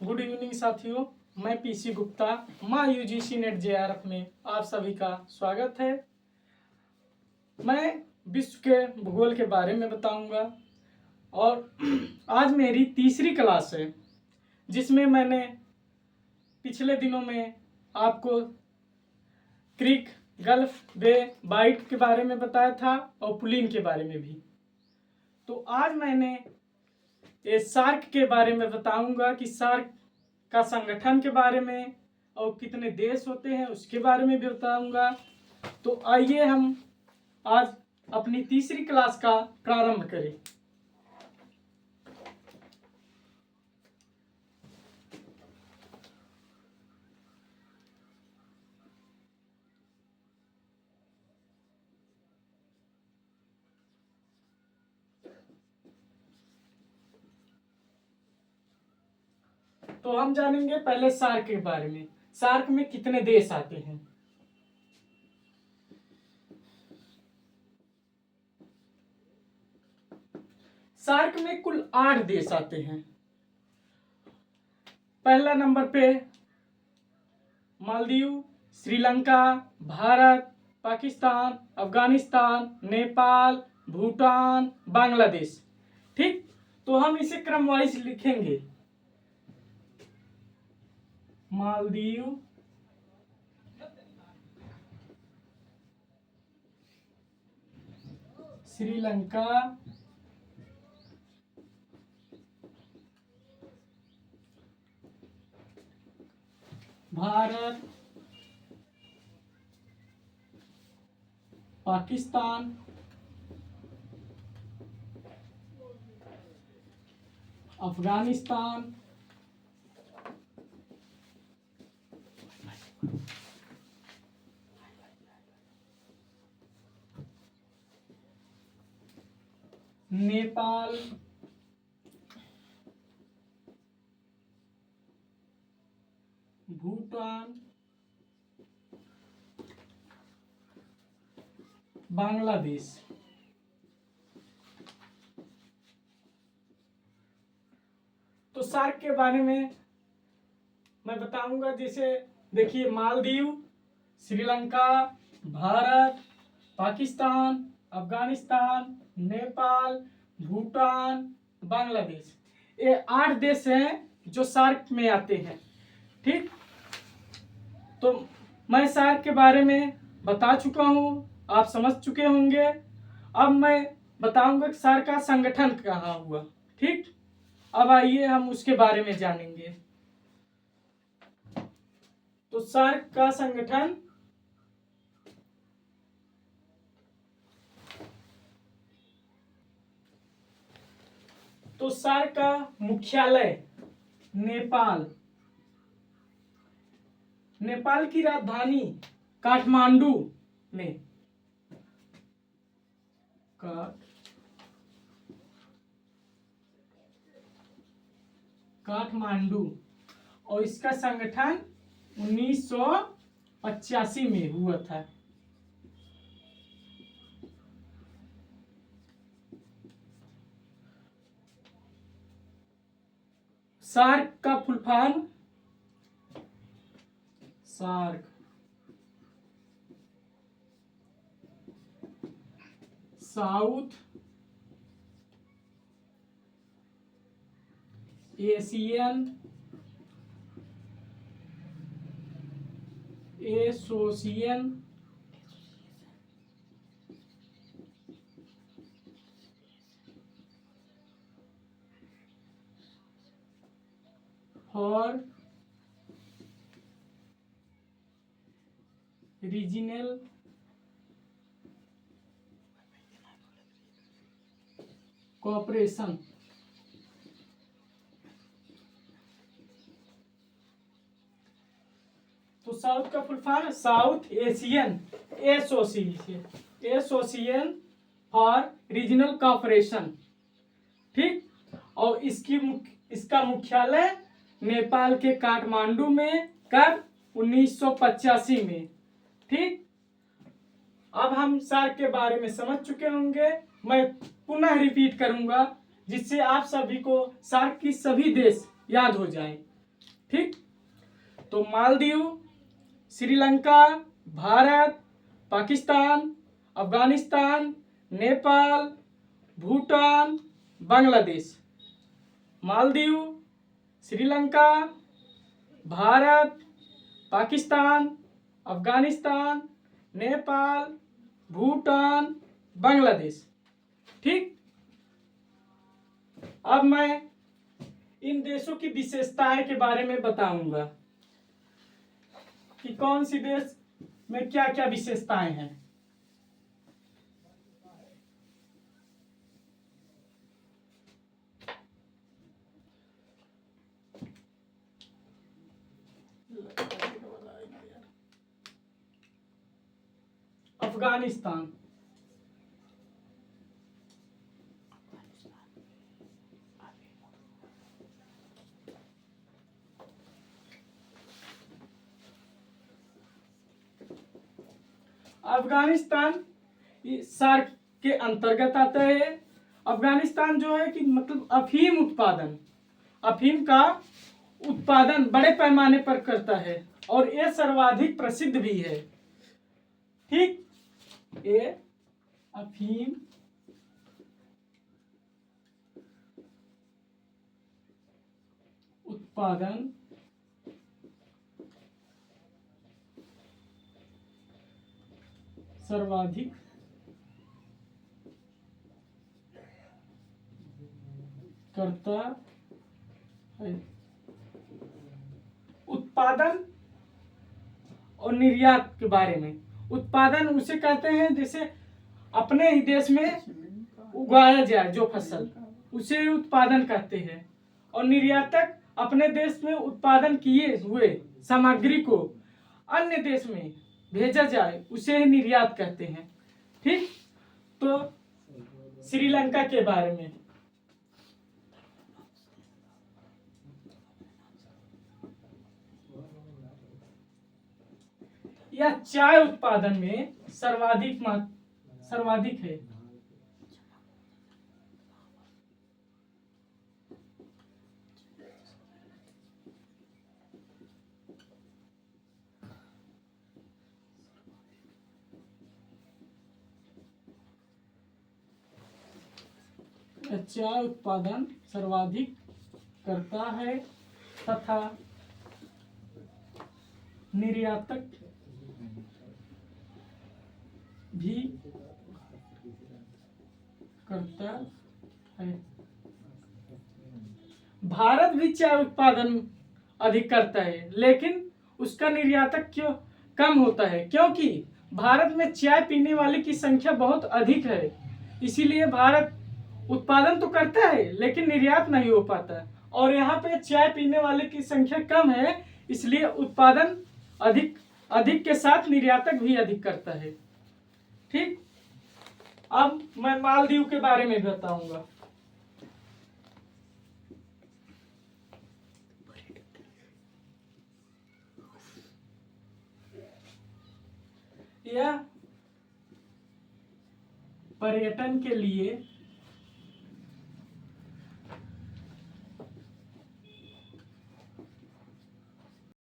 Good evening साथियों, मैं PC Gupta माँ यूजीसी नेट जेआरएफ में आप सभी का स्वागत है। मैं विश्व के भूगोल के बारे में बताऊंगा और आज मेरी तीसरी क्लास है जिसमें मैंने पिछले दिनों में आपको क्रीक, गल्फ, बे, बाइट के बारे में बताया था और पुलिन के बारे में भी। तो आज मैंने ये सार्क के बारे में बताऊंगा कि सार्क का संगठन के बारे में और कितने देश होते हैं उसके बारे में भी बताऊंगा। तो आइए हम आज अपनी तीसरी क्लास का प्रारंभ करें। तो हम जानेंगे पहले सार्क के बारे में। सार्क में कितने देश आते हैं? सार्क में कुल 8 देश आते हैं। पहला नंबर पे मालदीव, श्रीलंका, भारत, पाकिस्तान, अफगानिस्तान, नेपाल, भूटान, बांग्लादेश। ठीक, तो हम इसे क्रमवाइज लिखेंगे। मालदीव, श्रीलंका, भारत, पाकिस्तान, अफगानिस्तान, नेपाल, भूटान, बांग्लादेश। तो सार्क के बारे में मैं बताऊंगा। जैसे देखिए, मालदीव, श्रीलंका, भारत, पाकिस्तान, अफगानिस्तान, नेपाल, भूटान, बांग्लादेश, ये 8 देश हैं जो सार्क में आते हैं। ठीक, तो मैं सार्क के बारे में बता चुका हूँ, आप समझ चुके होंगे। अब मैं बताऊंगा कि सार्क का संगठन कहाँ हुआ। ठीक, अब आइए हम उसके बारे में जानेंगे। तो सार्क का संगठन सार्क का मुख्यालय नेपाल की राजधानी काठमांडू में। काठमांडू। और इसका संगठन 1985 में हुआ था। सार्क का full form SAARC South Asian Association for Regional Cooperation. तो साउथ का full form South Asian Association for Regional Cooperation. ठीक, और इसका मुख्यालय नेपाल के काठमांडू में। कब? 1985 में। ठीक, अब हम सार्क के बारे में समझ चुके होंगे। मैं पुनः रिपीट करूंगा जिससे आप सभी को सार्क की सभी देश याद हो जाए। ठीक। तो मालदीव, श्रीलंका, भारत, पाकिस्तान, अफगानिस्तान, नेपाल, भूटान, बांग्लादेश। मालदीव, श्रीलंका, भारत, पाकिस्तान, अफगानिस्तान, नेपाल, भूटान, बांग्लादेश। ठीक। अब मैं इन देशों की विशेषताएं के बारे में बताऊंगा कि कौन सी देश में क्या क्या विशेषताएं हैं। अफगानिस्तान, अफगानिस्तान सार्क के अंतर्गत आता है। अफगानिस्तान जो है कि मतलब अफीम का उत्पादन बड़े पैमाने पर करता है और यह सर्वाधिक प्रसिद्ध भी है। ठीक। ये अफीम उत्पादन सर्वाधिक करता है। उत्पादन और निर्यात के बारे में, उत्पादन उसे कहते हैं जैसे अपने ही देश में उगाया जाए जो फसल, उसे उत्पादन कहते हैं। और निर्यातक अपने देश में उत्पादन किए हुए सामग्री को अन्य देश में भेजा जाए उसे ही निर्यात कहते हैं। ठीक। तो श्रीलंका के बारे में, यह चाय उत्पादन में सर्वाधिक है। चाय उत्पादन सर्वाधिक करता है तथा निर्यातक भी करता है। भारत भी चाय उत्पादन अधिक करता है, लेकिन उसका निर्यातक क्यों कम होता है? क्योंकि भारत में चाय पीने वाले की संख्या बहुत अधिक है, इसीलिए भारत उत्पादन तो करता है लेकिन निर्यात नहीं हो पाता। और यहाँ पे चाय पीने वाले की संख्या कम है, इसलिए उत्पादन अधिक के साथ निर्यातक भी अधिक करता है। ठीक। अब मैं मालदीव के बारे में बताऊंगा। यह पर्यटन के लिए